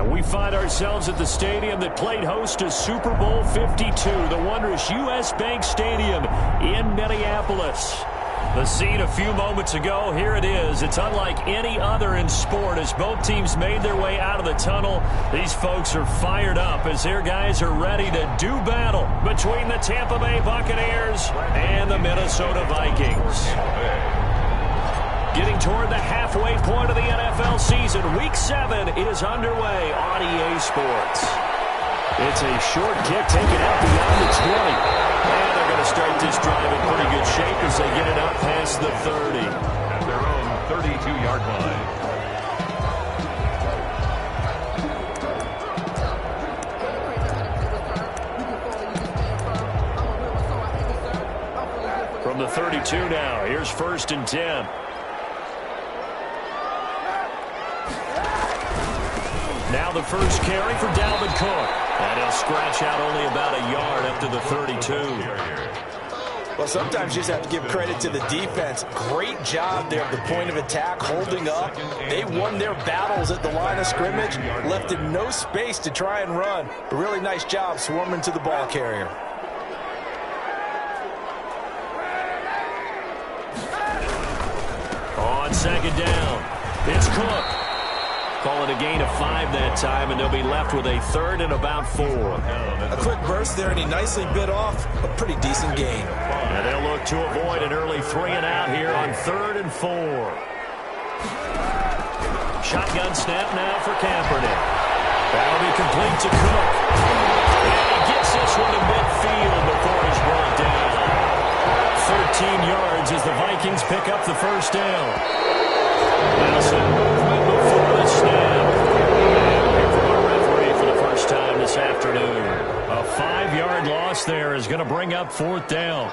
And we find ourselves at the stadium that played host to Super Bowl 52, the wondrous U.S. Bank Stadium in Minneapolis. The scene a few moments ago, here it is. It's unlike any other in sport as both teams made their way out of the tunnel. These folks are fired up as their guys are ready to do battle between the Tampa Bay Buccaneers and the Minnesota Vikings. Getting toward the halfway point of the NFL season, Week 7 is underway on EA Sports. It's a short kick taken out beyond the 20. And they're going to start this drive in pretty good shape as they get it out past the 30. At their own 32-yard line. From the 32 now, here's 1st and 10. Now the first carry for Dalvin Cook. And he'll scratch out only about a yard up to the 32. Well, sometimes you just have to give credit to the defense. Great job there at the point of attack, holding up. They won their battles at the line of scrimmage, left him no space to try and run. A really nice job swarming to the ball carrier. On 2nd down, it's Cook. Call it a gain of 5 that time, and they'll be left with a 3rd and about 4. A quick burst there, and he nicely bit off a pretty decent gain. And they'll look to avoid an early 3 and out here on 3rd and 4. Shotgun snap now for Kaepernick. That'll be complete to Cook. And he gets this one to midfield before he's brought down. 13 yards as the Vikings pick up the first down. Now some movement before the snap. And from our referee for the first time this afternoon. A 5-yard loss there is going to bring up 4th down.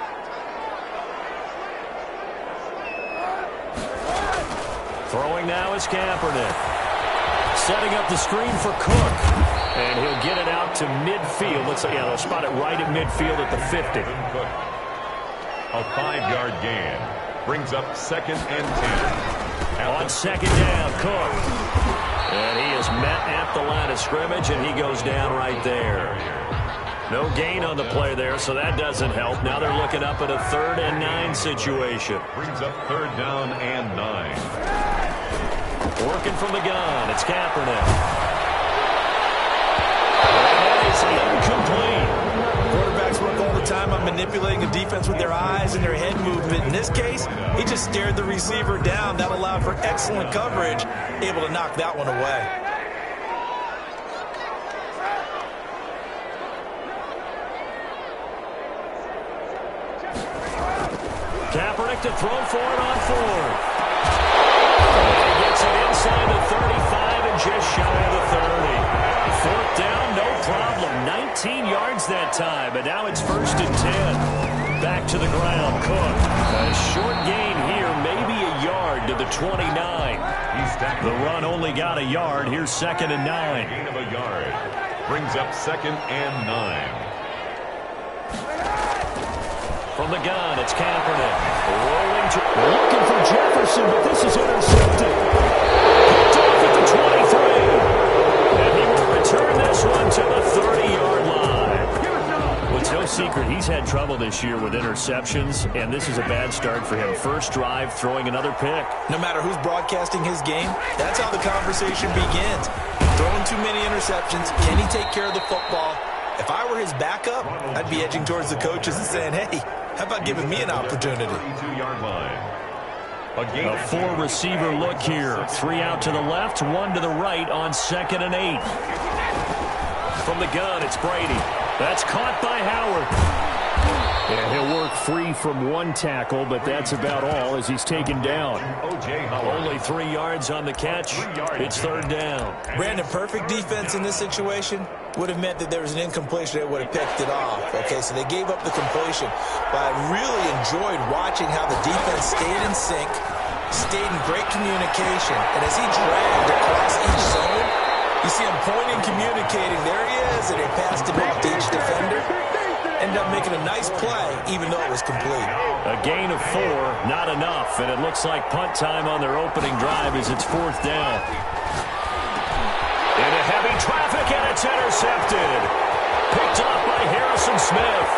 Throwing now is Kaepernick. Setting up the screen for Cook. And he'll get it out to midfield. Looks like, they'll spot it right at midfield at the 50. A 5-yard gain brings up 2nd and 10. On 2nd down, Cook. And he is met at the line of scrimmage, and he goes down right there. No gain on the play there, so that doesn't help. Now they're looking up at a 3rd and 9 situation. Brings up 3rd down and 9. Working from the gun, it's Kaepernick. That is incomplete. Quarterbacks work all the time on manipulating a defense with their eyes and their head movement. In this case, he just stared the receiver down. That allowed for excellent coverage, able to knock that one away. Kaepernick to throw for it on 4th. He gets it inside the 35 and just shy of the 30. 4th down, no problem. 19 yards that time, but now it's 1st and 10. Back to the ground, Cook. A short gain here, maybe a yard to the 29. The run only got a yard. Here's 2nd and 9. Gain of a yard. Brings up 2nd and 9. From the gun, it's Kaepernick. Looking for Jefferson, but this is intercepted. Picked off at the 23. And he will return this one to the 30-yard line. Well, it's no secret he's had trouble this year with interceptions, and this is a bad start for him. First drive, throwing another pick. No matter who's broadcasting his game, that's how the conversation begins. Throwing too many interceptions. Can he take care of the football? If I were his backup, I'd be edging towards the coaches and saying, hey, how about giving me an opportunity? 32-yard line. A 4-receiver look here. 3 out to the left, 1 to the right on 2nd and 8. From the gun, it's Brady. That's caught by Howard. And he'll work free from 1 tackle, but that's about all as he's taken down. Only 3 yards on the catch. It's 3rd down. Brandon, perfect defense in this situation would have meant that there was an incompletion that would have picked it off. Okay, so they gave up the completion. But I really enjoyed watching how the defense stayed in sync, stayed in great communication. And as he dragged across each zone, you see him pointing, communicating. There he is, and they passed him off to each defender. Ended up making a nice play, even though it was complete. A gain of 4, not enough. And it looks like punt time on their opening drive as it's 4th down. And a heavy traffic, and it's intercepted. Picked up by Harrison Smith.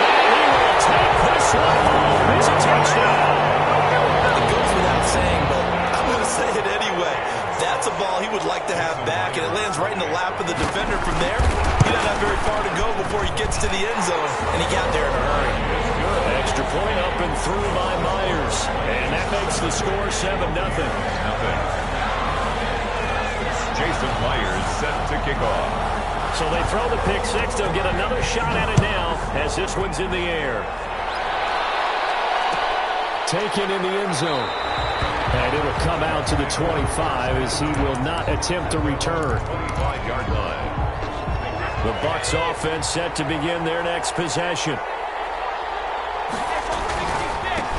And he will take this one home. It's a touchdown. It goes without saying, but I'm going to say it anyway. That's a ball he would like to have back, and it lands right in the lap of the defender. From there, he doesn't have very far to go before he gets to the end zone, and he got there in a hurry. Extra point up and through by Myers. And that makes the score 7-0. Jason Myers set to kick off. So they throw the pick six. They'll get another shot at it now as this one's in the air. Taken in the end zone. And it'll come out to the 25 as he will not attempt to return. 25-yard line. The Bucs offense set to begin their next possession.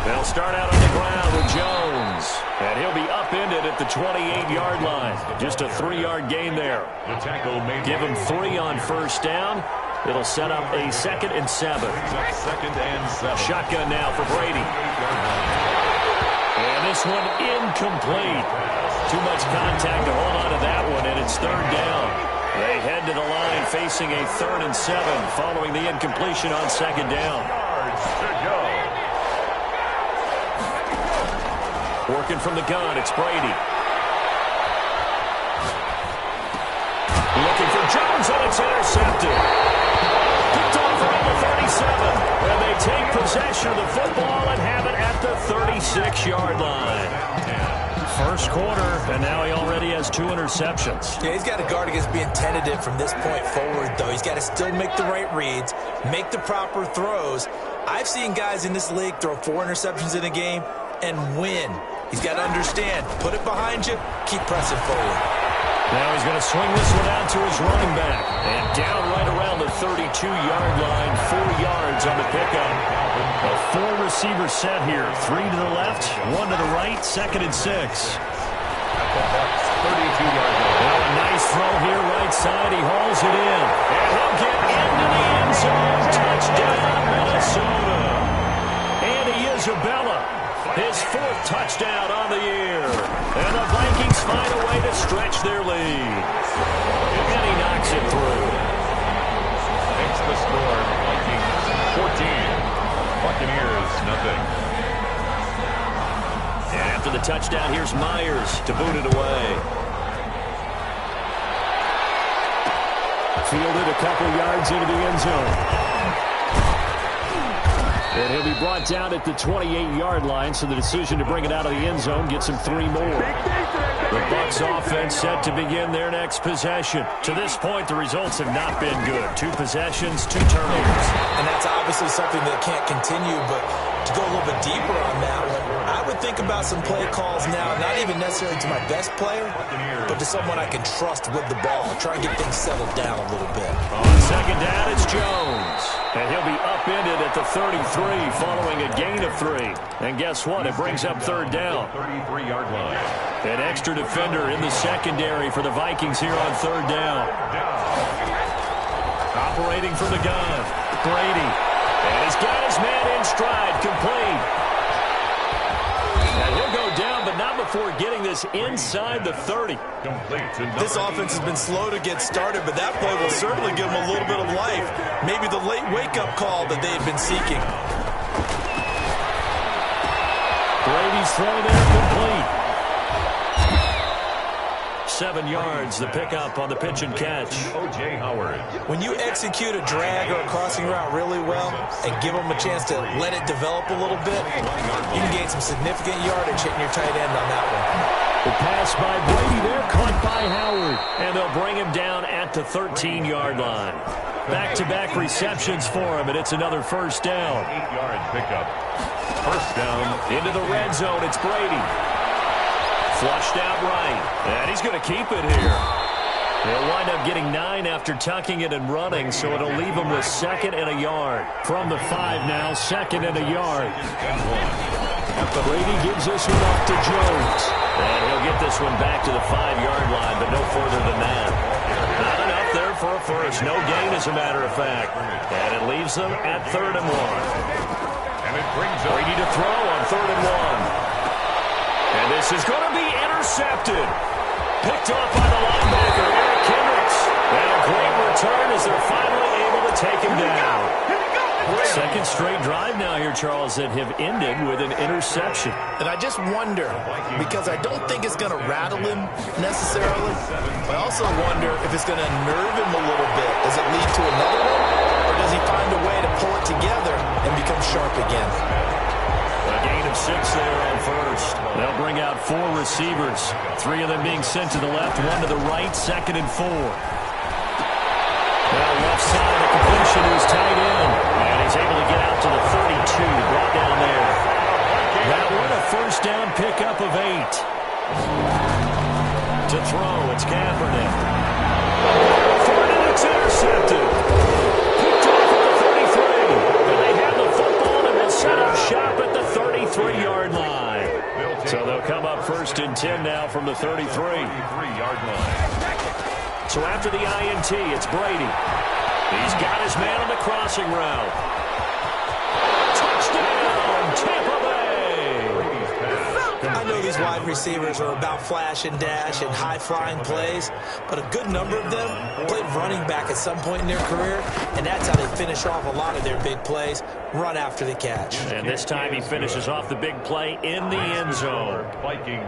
They'll start out on the ground with Jones. And he'll be upended at the 28-yard line. Just a 3-yard gain there. The tackle made. Give him 3 on first down. It'll set up a 2nd and 7. 2nd and 7. Shotgun now for Brady. And this one incomplete. Too much contact to hold on to that one, and it's 3rd down. They head to the line facing a 3rd and 7 following the incompletion on 2nd down. Yards to go. Working from the gun, it's Brady. Looking for Jones, and it's intercepted. Picked off around the 37. And they take possession of the football and have it at the 36-yard line. First quarter, and now he already has 2 interceptions. Yeah, he's got to guard against being tentative from this point forward, though. He's got to still make the right reads, make the proper throws. I've seen guys in this league throw 4 interceptions in a game and win. He's got to understand, put it behind you, keep pressing forward. Now he's going to swing this one out to his running back. And down right around the 32-yard line, 4 yards on the pickup. A 4-receiver set here. 3 to the left, 1 to the right, 2nd and 6. 32-yard line. Now a nice throw here, right side. He hauls it in. And he'll get into the end zone. Touchdown, Minnesota. Andy Isabella, his 4th touchdown on the year. And the Vikings find a way to stretch their lead. And he knocks it through. Makes the score Vikings 14. Buccaneers nothing. And after the touchdown, here's Myers to boot it away. Fielded a couple yards into the end zone. And he'll be brought down at the 28-yard line, so the decision to bring it out of the end zone gets him 3 more. The Bucs offense set to begin their next possession. To this point, the results have not been good. 2 possessions, 2 turnovers. And that's obviously something that can't continue, but to go a little bit deeper on that one, I would think about some play calls now, not even necessarily to my best player, but to someone I can trust with the ball. Try and get things settled down a little bit. On 2nd down, it's Jones. And he'll be upended at the 33 following a gain of 3. And guess what? It brings up 3rd down. 33-yard line. An extra defender in the secondary for the Vikings here on 3rd down. Operating from the gun, Brady. And he's got his man in stride, complete. And he'll go down, but not before getting this inside the 30. This offense has been slow to get started, but that play will certainly give them a little bit of life. Maybe the late wake-up call that they had been seeking. Brady's throw there, complete. 7 yards, the pickup on the pitch and catch. O.J. Howard. When you execute a drag or a crossing route really well and give them a chance to let it develop a little bit, you can gain some significant yardage hitting your tight end on that one. The pass by Brady there, caught by Howard. And they'll bring him down at the 13-yard line. Back-to-back receptions for him, and it's another 1st down. 8-yard pickup. 1st down. Into the red zone, it's Brady. Flushed out right, and he's going to keep it here. He'll wind up getting 9 after tucking it and running, so it'll leave him with 2nd and a yard. From the 5 now, 2nd and a yard. Brady gives this one off to Jones. And he'll get this one back to the 5-yard line, but no further than that. Not enough there for a first. No gain, as a matter of fact. And it leaves them at 3rd and 1. And it brings up Brady to throw on 3rd and 1. And this is going to be intercepted. Picked off by the linebacker, Eric as they're finally able to take him down. Second straight drive now here, Charles, that have ended with an interception. And I just wonder, because I don't think it's going to rattle him necessarily, but I also wonder if it's going to nerve him a little bit. Does it lead to another one, or does he find a way to pull it together and become sharp again? A gain of 6 there on first. They'll bring out 4 receivers, 3 of them being sent to the left, 1 to the right, 2nd and 4. Now left side, the completion is tight end. And he's able to get out to the 32, brought down there. That one a first down pickup of 8. To throw, it's Kaepernick. And it's intercepted. Picked off at the 33. And they have the football and will set up shop at the 33-yard line. So they'll come up 1st and 10 now from the 33-yard line. So after the INT, it's Brady. He's got his man on the crossing route. Touchdown, Tampa Bay! I know these wide receivers are about flash and dash and high-flying plays, but a good number of them played running back at some point in their career, and that's how they finish off a lot of their big plays, run after the catch. And this time he finishes off the big play in the end zone.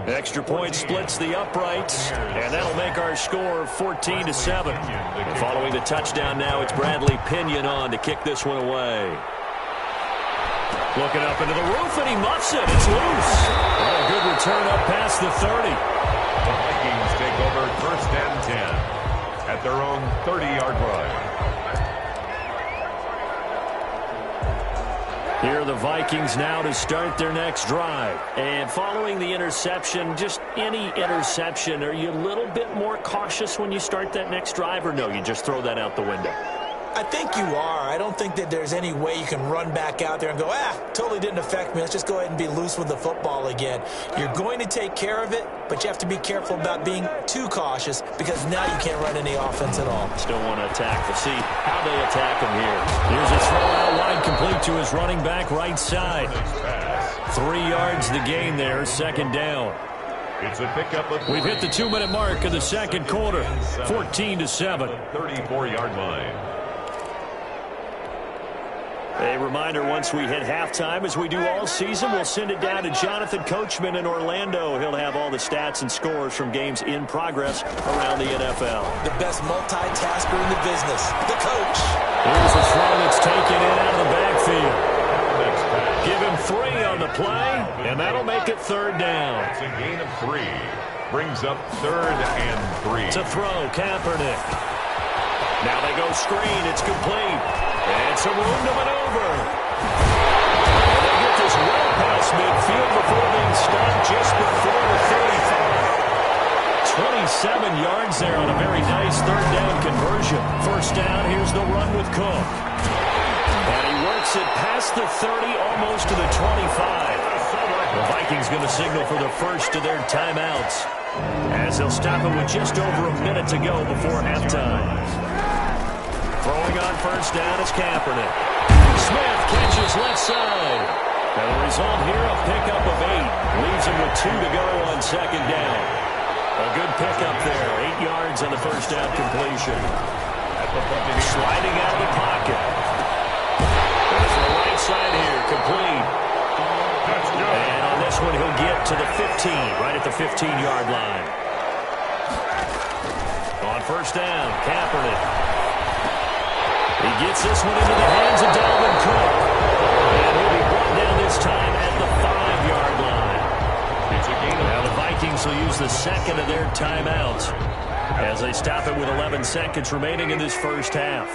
Extra point splits the uprights, and that'll make our score 14-7. Following the touchdown now, it's Bradley Pinion on to kick this one away. Looking up into the roof, and he muffs it. It's loose. A good return up past the 30. The Vikings take over 1st and 10 at their own 30-yard line. Here are the Vikings now to start their next drive. And following the interception, just any interception, are you a little bit more cautious when you start that next drive, or no, you just throw that out the window? I think you are. I don't think that there's any way you can run back out there and go, totally didn't affect me. Let's just go ahead and be loose with the football again. You're going to take care of it, but you have to be careful about being too cautious because now you can't run any offense at all. Still want to attack. We'll see how they attack him here. Here's a throw out wide, complete to his running back right side. 3 yards the gain there, 2nd down. It's a pickup of 3. We've hit the 2-minute mark of the second quarter, 14-7. 34-yard line. A reminder, once we hit halftime, as we do all season, we'll send it down to Jonathan Coachman in Orlando. He'll have all the stats and scores from games in progress around the NFL. The best multitasker in the business, the coach. Here's a throw that's taken in out of the backfield. Give him 3 on the play, and that'll make it 3rd down. It's a gain of 3. Brings up 3rd and 3. To throw, Kaepernick. Now they go screen. It's complete. And some room to maneuver. And they get this well past midfield before being stopped just before the 35. 27 yards there on a very nice 3rd down conversion. 1st down, here's the run with Cook. And he works it past the 30, almost to the 25. The Vikings going to signal for the first of their timeouts, as they'll stop it with just over a minute to go before halftime. Throwing on 1st down is Kaepernick. Smith catches left side. And the result here, a pickup of 8. Leaves him with 2 to go on 2nd down. A good pickup there. 8 yards on the 1st down completion. Sliding out of the pocket. And to the right side here, complete. And on this one, he'll get to the 15, right at the 15-yard line. On 1st down, Kaepernick. He gets this one into the hands of Dalvin Cook. And he'll be brought down this time at the 5-yard line. It's a gain. Now the Vikings will use the 2nd of their timeouts as they stop it with 11 seconds remaining in this first half.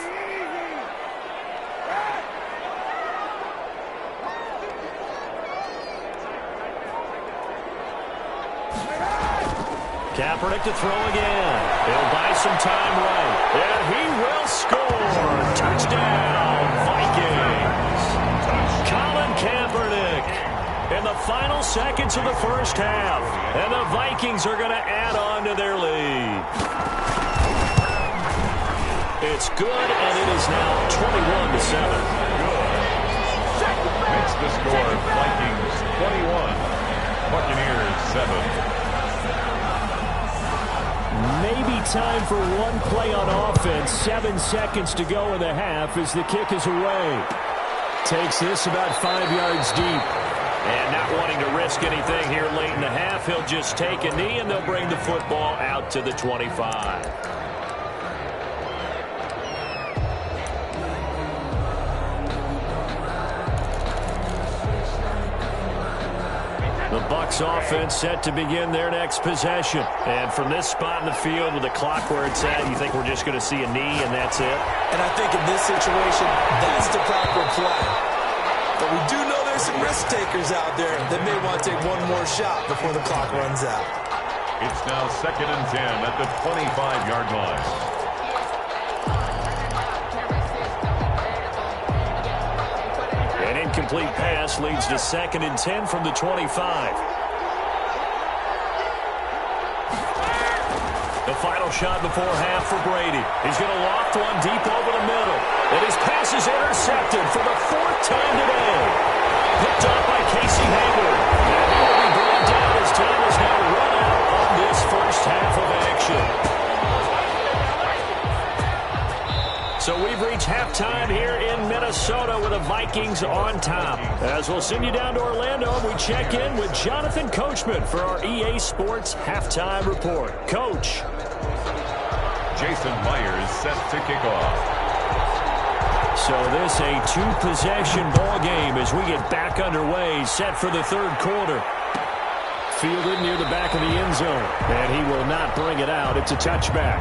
Kaepernick to throw again. He'll buy some time right. And he will score. Touchdown, Vikings. Colin Kaepernick in the final seconds of the first half. And the Vikings are going to add on to their lead. It's good, and it is now 21-7. Makes the score Vikings 21, Buccaneers 7. Maybe time for one play on offense. 7 seconds to go in the half as the kick is away. Takes this about 5 yards deep. And not wanting to risk anything here late in the half, he'll just take a knee and they'll bring the football out to the 25. The Bucs offense set to begin their next possession. And from this spot in the field with the clock where it's at, you think we're just going to see a knee and that's it? And I think in this situation, that's the proper play. But we do know there's some risk takers out there that may want to take one more shot before the clock runs out. It's now 2nd and 10 at the 25-yard line. An incomplete pass leads to 2nd and 10 from the 25. The final shot before half for Brady. He's going to loft one deep over the middle. And his pass is intercepted for the 4th time today. Picked up by Casey Hayward. And he will be brought down as time is now run out on this first half of action. So we've reached halftime here in Minnesota with the Vikings on top. As we'll send you down to Orlando, we check in with Jonathan Coachman for our EA Sports Halftime Report. Coach. Jason Myers set to kick off. So this a 2-possession ball game as we get back underway, set for the 3rd quarter. Fielded near the back of the end zone, and he will not bring it out. It's a touchback.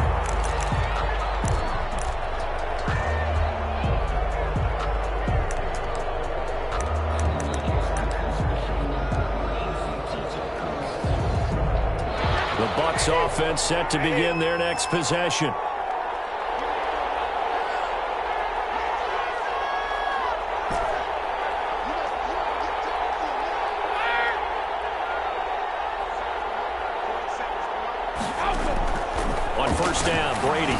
The Bucs offense set to begin their next possession. On first down, Brady.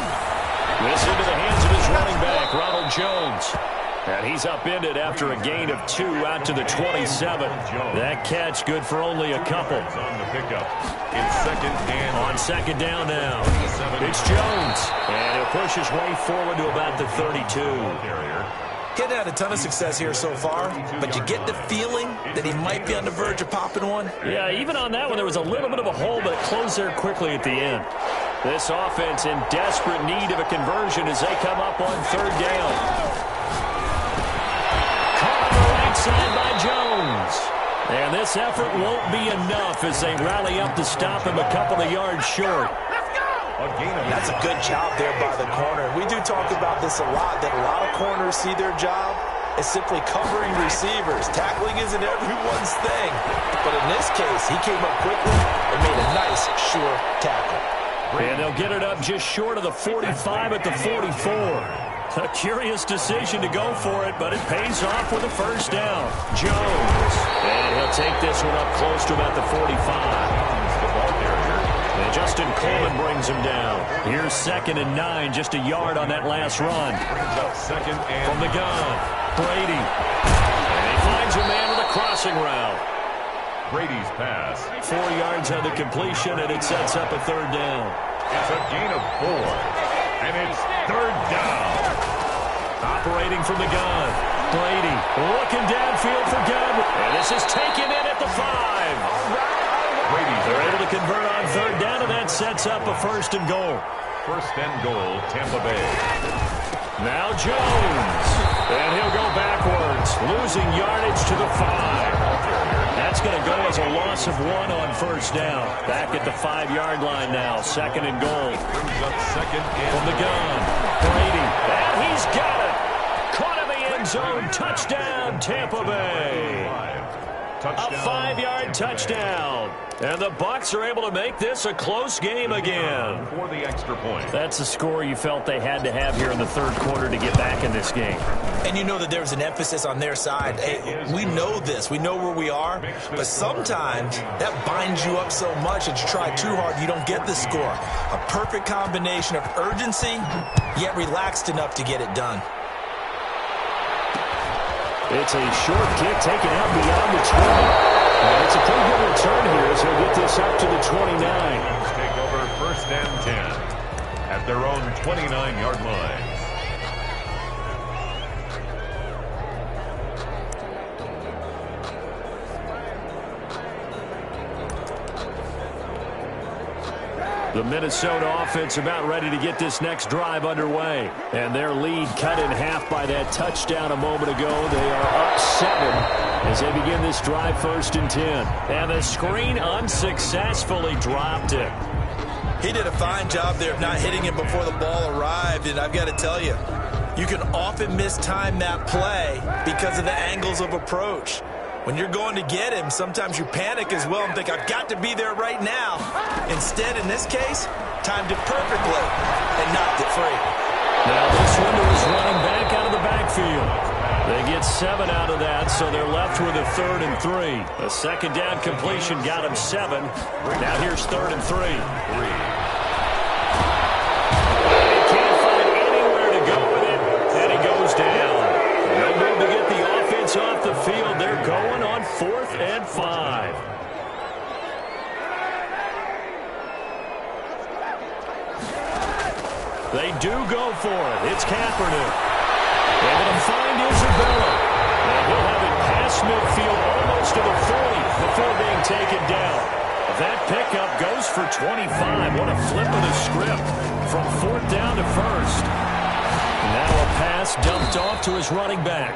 This into the hands of his running back, Ronald Jones. And he's upended after a gain of 2 out to the 27. That catch good for only a couple. On the pickup. It's 2nd and on 2nd down now. It's Jones. And he'll push his way forward to about the 32. Getting had a ton of success here so far, but you get the feeling that he might be on the verge of popping one. Yeah, even on that one, there was a little bit of a hole, but it closed there quickly at the end. This offense in desperate need of a conversion as they come up on 3rd down. Caught on the right side by Jones. And this effort won't be enough as they rally up to stop him a couple of yards short. That's a good job there by the corner. We do talk about this a lot, that a lot of corners see their job as simply covering receivers. Tackling isn't everyone's thing. But in this case, he came up quickly and made a nice, sure tackle. And they'll get it up just short of the 45 at the 44. A curious decision to go for it, but it pays off with a first down. Jones. And he'll take this one up close to about the 45. And Justin Coleman brings him down. Here's 2nd and 9, just a yard on that last run. From the gun, Brady. And he finds a man with a crossing route. Brady's pass. 4 yards on the completion, and it sets up a 3rd down. It's a gain of 4. And it's 3rd down. Operating from the gun, Brady looking downfield for good. And this is taken in at the 5. They're able to convert on 3rd down, and that sets up a 1st and goal. 1st and goal, Tampa Bay. Now Jones. And he'll go backwards, losing yardage to the 5. That's going to go as a loss of 1 on 1st down. Back at the 5-yard line now, 2nd and goal. Brings up 2nd and from the gun, Brady. And he's got it. Caught in the end zone. Touchdown, Tampa Bay. Touchdown. A 5-yard touchdown. And the Bucs are able to make this a close game again. For the extra point. That's the score you felt they had to have here in the 3rd quarter to get back in this game. And you know that there's an emphasis on their side. Hey, we know this. We know where we are. But sometimes that binds you up so much that you try too hard, you don't get the score. A perfect combination of urgency, yet relaxed enough to get it done. It's a short kick taken out beyond the 20. And it's a pretty good return here as he'll get this up to the 29. Take over 1st first and 10 at their own 29-yard line. The Minnesota offense about ready to get this next drive underway. And their lead cut in half by that touchdown a moment ago. They are up 7 as they begin this drive, first and 10. And the screen unsuccessfully dropped it. He did a fine job there of not hitting him before the ball arrived. And I've got to tell you, you can often mistime that play because of the angles of approach. When you're going to get him, sometimes you panic as well and think, I've got to be there right now. Instead, in this case, timed it perfectly and knocked it free. Now this window is running back out of the backfield. They get 7 out of that, so they're left with a 3rd and 3. A second down completion got them 7. Now here's 3rd and 3. They can't find anywhere to go with it, and it goes down. No move to get the offense off the field. They're going on 4th and 5. They do go for it. It's Kaepernick. They're going to find Isabella. And he'll have it past midfield almost to the 40 before being taken down. That pickup goes for 25. What a flip of the script from 4th down to 1st. Now a pass dumped off to his running back.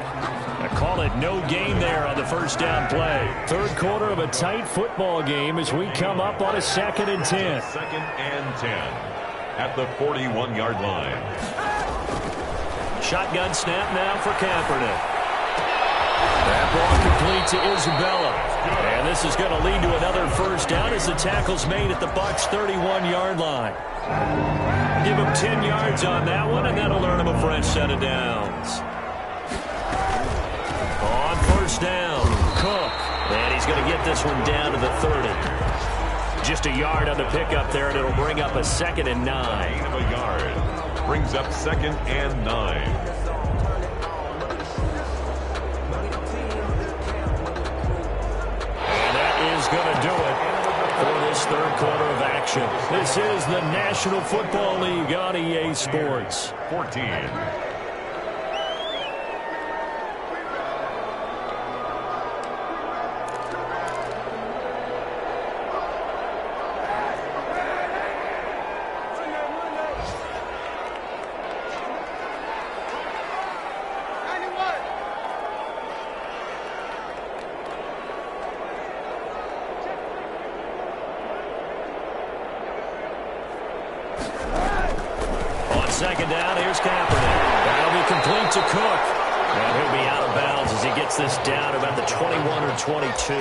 I call it no gain there on the first down play. 3rd quarter of a tight football game as we come up on a 2nd and 10. 2nd and 10 at the 41-yard line. Shotgun snap now for Kaepernick. That ball complete to Isabella. And this is going to lead to another first down as the tackle's made at the Bucs' 31-yard line. Give him 10 yards on that one, and that'll earn him a fresh set of downs. On first down, Cook. And he's going to get this one down to the 30. Just a yard on the pickup there, and it'll bring up a 2nd and 9. Gain of a yard. Brings up 2nd and 9. And that is going to do it for this 3rd quarter of action. This is the National Football League on EA Sports. 14. Second down, here's Kaepernick. That'll be complete to Cook. And he'll be out of bounds as he gets this down about the 21 or 22.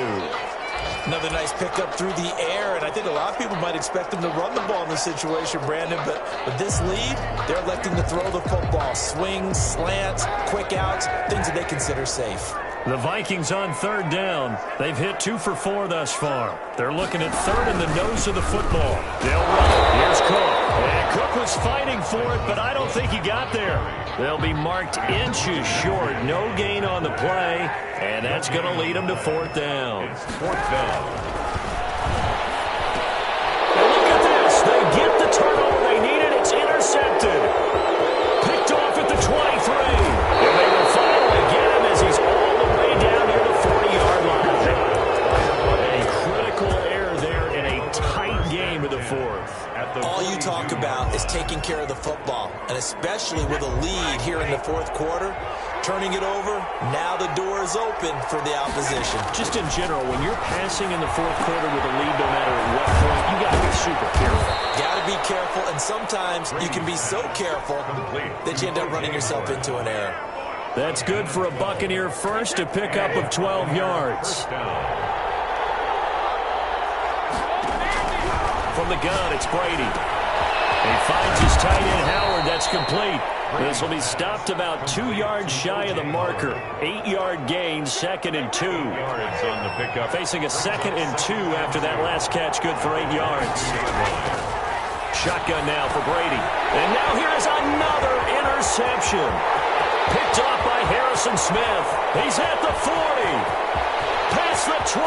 Another nice pickup through the air, and I think a lot of people might expect them to run the ball in this situation, Brandon, but with this lead, they're electing to throw the football. Swings, slants, quick outs, things that they consider safe. The Vikings on 3rd down. They've hit 2 for 4 thus far. They're looking at 3rd in the nose of the football. They'll run it. Here's Cook. And Cook was fighting for it, but I don't think he got there. They'll be marked inches short. No gain on the play, and that's going to lead them to 4th down. It's 4th down. And look at this. They get the turnover they needed. It's intercepted. Picked off at the 23. And they will finally get him as he's all the way down near the 40-yard line. A critical error there in a tight game of the 4th. All you talk about is taking care of the football, and especially with a lead here in the 4th quarter, turning it over, now the door is open for the opposition. Just in general, when you're passing in the 4th quarter with a lead, no matter at what point, you got to be super careful. Got to be careful, and sometimes you can be so careful that you end up running yourself into an error. That's good for a Buccaneer first, a pickup of 12 yards. From the gun, it's Brady. He finds his tight end, Howard. That's complete. This will be stopped about 2 yards shy of the marker. 8-yard gain, 2nd and 2. Yards on the pickup. Facing a 2nd and 2 after that last catch, good for 8 yards. Shotgun now for Brady. And now here is another interception. Picked off by Harris Harrison Smith. He's at the 40. Past the 20.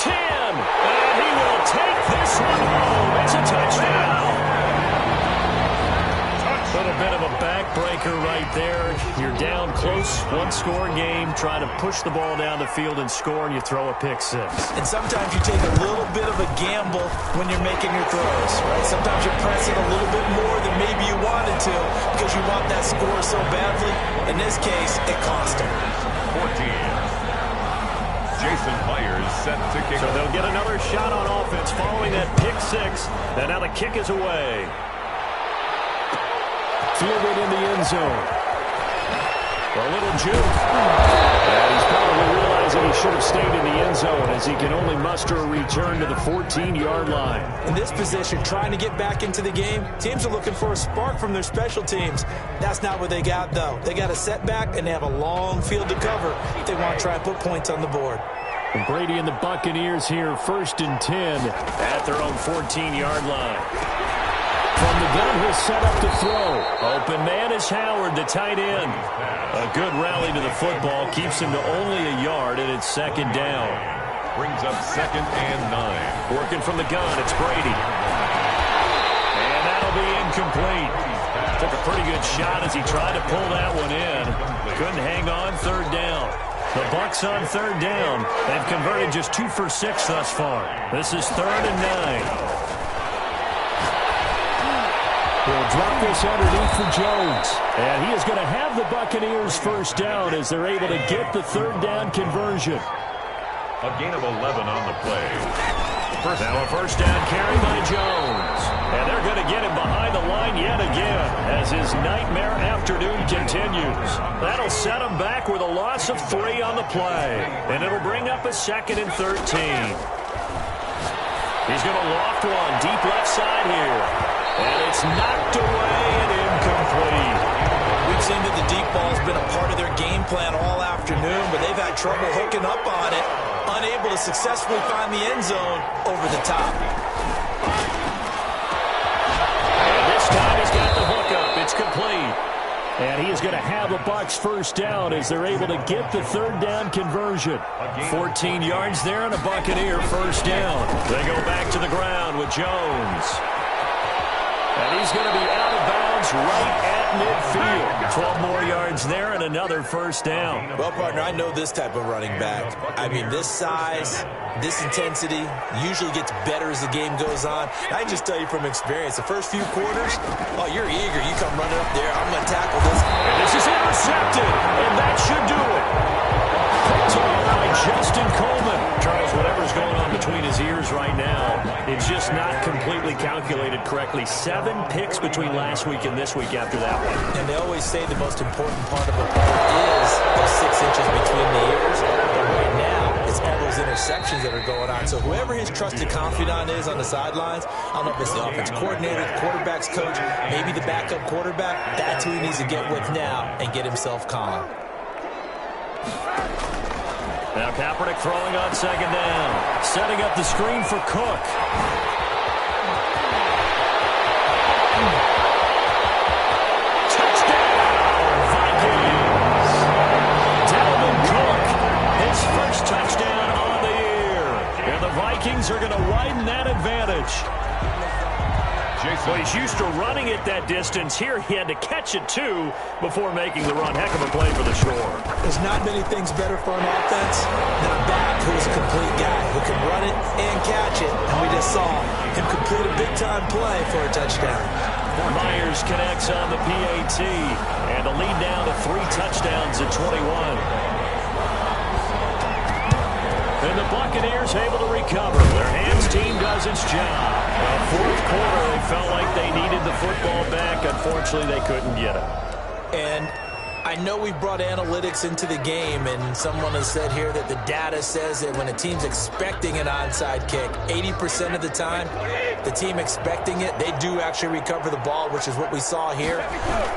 10. And he will take this one home. It's a touchdown. A little bit of a backbreaker right there. You're down close, one-score game, trying to push the ball down the field and score, and you throw a pick six. And sometimes you take a little bit of a gamble when you're making your throws, right? Sometimes you're pressing a little bit more than maybe you wanted to because you want that score so badly. In this case, it cost him. 14. Jason Myers set to kick. So they'll get another shot on offense following that pick six, and now the kick is away. Fielded in the end zone. A little juke. And he's probably realizing he should have stayed in the end zone as he can only muster a return to the 14-yard line. In this position, trying to get back into the game, teams are looking for a spark from their special teams. That's not what they got, though. They got a setback, and they have a long field to cover if they want to try and put points on the board. And Brady and the Buccaneers here, 1st and 10 at their own 14-yard line. From the gun, he'll set up to throw. Open man is Howard, the tight end. A good rally to the football keeps him to only a yard, and it's 2nd down. Brings up 2nd and 9. Working from the gun, it's Brady. And that'll be incomplete. Took a pretty good shot as he tried to pull that one in. Couldn't hang on, 3rd down. The Bucs on 3rd down. They've converted just 2 for 6 thus far. This is 3rd and 9. He'll drop this underneath for Jones. And he is going to have the Buccaneers 1st down as they're able to get the 3rd down conversion. A gain of 11 on the play. Now a 1st down carry by Jones. And they're going to get him behind the line yet again as his nightmare afternoon continues. That'll set him back with a loss of 3 on the play. And it'll bring up a 2nd and 13. He's going to loft one deep left side here. And it's knocked away and incomplete. We've seen that the deep ball has been a part of their game plan all afternoon, but they've had trouble hooking up on it, unable to successfully find the end zone over the top. And this time he's got the hookup. It's complete. And he is going to have a Bucs 1st down as they're able to get the 3rd down conversion. 14 yards there and a Buccaneer 1st down. They go back to the ground with Jones. And he's going to be out of bounds right at midfield. 12 more yards there and another 1st down. Well, partner, I know this type of running back. I mean, this size, this intensity usually gets better as the game goes on. I can just tell you from experience, the first few quarters, oh, you're eager. You come running up there. I'm going to tackle this. And this is intercepted, and that should do it. Picked off by Justin Coleman. Charles, whatever's going on between his ears right now, it's just not completely calculated correctly. 7 picks between last week and this week after that one. And they always say the most important part of a play is those 6 inches between the ears. But right now, it's all those interceptions that are going on. So whoever his trusted confidant is on the sidelines, I don't know if it's the offense coordinator, the quarterback's coach, maybe the backup quarterback, that's who he needs to get with now and get himself calm. Now Kaepernick throwing on 2nd down. Setting up the screen for Cook. Touchdown, Vikings. Dalvin Cook, his 1st touchdown on the year. And the Vikings are going to widen that advantage. Well, he's used to running it that distance. Here he had to catch it, too, before making the run. Heck of a play for the score. There's not many things better for an offense than a back who's a complete guy who can run it and catch it. And we just saw him complete a big-time play for a touchdown. Myers connects on the PAT, and the lead down to 3 touchdowns at 21. And the Buccaneers able to recover. Their hands team does its job. Well, 4th quarter, they felt like they needed the football back. Unfortunately, they couldn't get it. And I know we brought analytics into the game, and someone has said here that the data says that when a team's expecting an onside kick, 80% of the time, the team expecting it, they do actually recover the ball, which is what we saw here.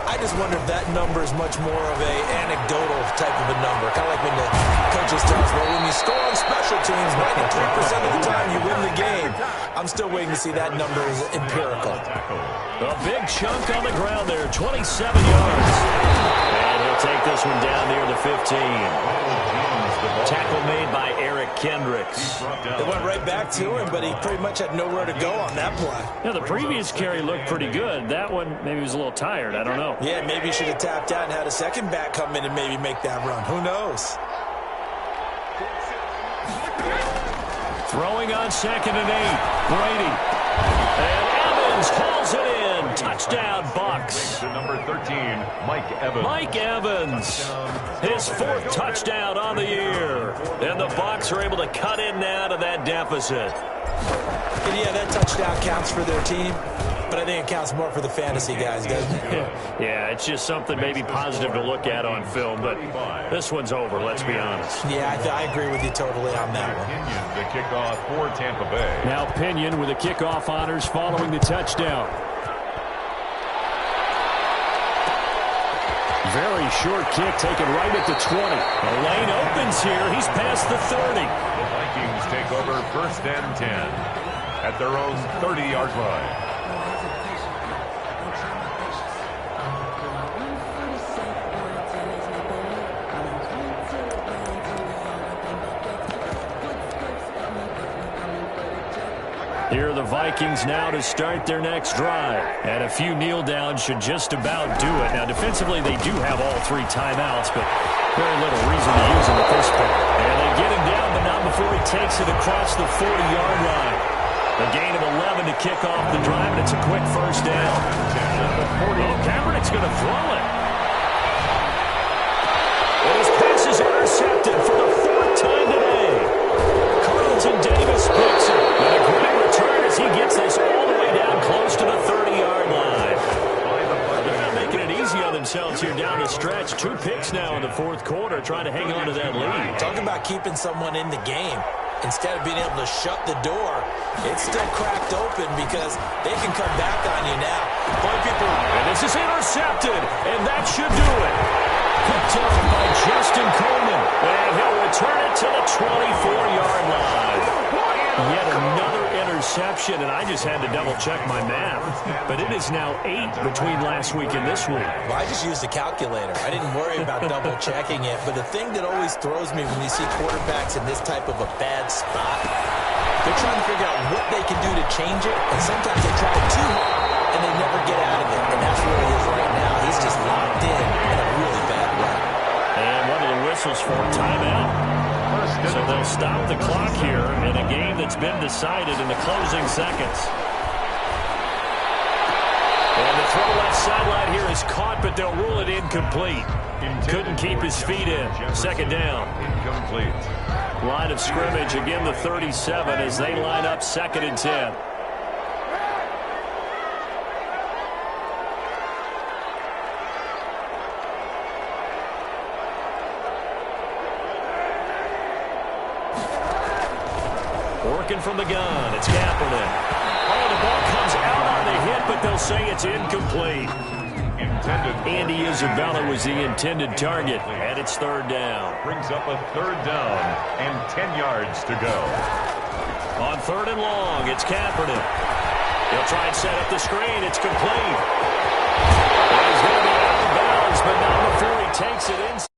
I just wonder if that number is much more of a anecdotal type of a number, kind of like when the coaches tell us, well, when you score on special teams, 93% of the time you win the game. I'm still waiting to see that number is empirical. A big chunk on the ground there, 27 yards. And he'll take this one down near the 15. Tackle made by Eric Kendricks. They went right back to him, but he pretty much had nowhere to go on that play. Yeah, the previous carry looked pretty good. That one, maybe he was a little tired. I don't know. Yeah, maybe he should have tapped out and had a second back come in and maybe make that run. Who knows? Throwing on 2nd and 8. Brady. And Evans hauls it in. Touchdown, Bucks. Number 13, Mike Evans. Mike Evans, his 4th touchdown on the year. And the Bucks are able to cut in now to that deficit. And yeah, that touchdown counts for their team, but I think it counts more for the fantasy guys, doesn't it? Yeah, it's just something maybe positive to look at on film, but this one's over, let's be honest. Yeah, I agree with you totally on that one. Pinion, the kickoff for Tampa Bay. Now Pinion with the kickoff honors following the touchdown. Very short kick taken right at the 20. The lane opens here. He's past the 30. The Vikings take over 1st and 10 at their own 30-yard line. Here are the Vikings now to start their next drive. And a few kneel downs should just about do it. Now, defensively, they do have all 3 timeouts, but very little reason to use them at this point. And they get him down, but not before he takes it across the 40-yard line. A gain of 11 to kick off the drive, and it's a quick first down. Kaepernick's going to throw it. And his pass is intercepted for the 4th time today. Carlton Davis picks it. And a great return as he gets this all the way down close to the 30-yard line. They're not making it easy on themselves here down the stretch. 2 picks now in the 4th quarter, trying to hang on to that lead. Talk about keeping someone in the game. Instead of being able to shut the door, it's still cracked open because they can come back on you now. Boy, people, and this is intercepted, and that should do it. Picked up by Justin Coleman, and he'll return it to the 24-yard line. Yet another interception, and I just had to double-check my math. But it is now 8 between last week and this week. Well, I just used a calculator. I didn't worry about double-checking it. But the thing that always throws me when you see quarterbacks in this type of a bad spot, they're trying to figure out what they can do to change it, and sometimes they try too hard, and they never get out of it. And that's where he is right now. He's just locked in a really bad way. And one of the whistles for a timeout. So they'll stop the clock here in a game that's been decided in the closing seconds. And the throw left sideline here is caught, but they'll rule it incomplete. Couldn't keep his feet in. 2nd down. Incomplete. Line of scrimmage, again the 37 as they line up 2nd and 10. Working from the gun, it's Kaepernick. Oh, the ball comes out on the hit, but they'll say it's incomplete. Andy Isabella was the intended target, and it's 3rd down. Brings up a 3rd down and 10 yards to go. On 3rd and long, it's Kaepernick. He'll try and set up the screen. It's complete. And he's going to be out of bounds, but not before he takes it in.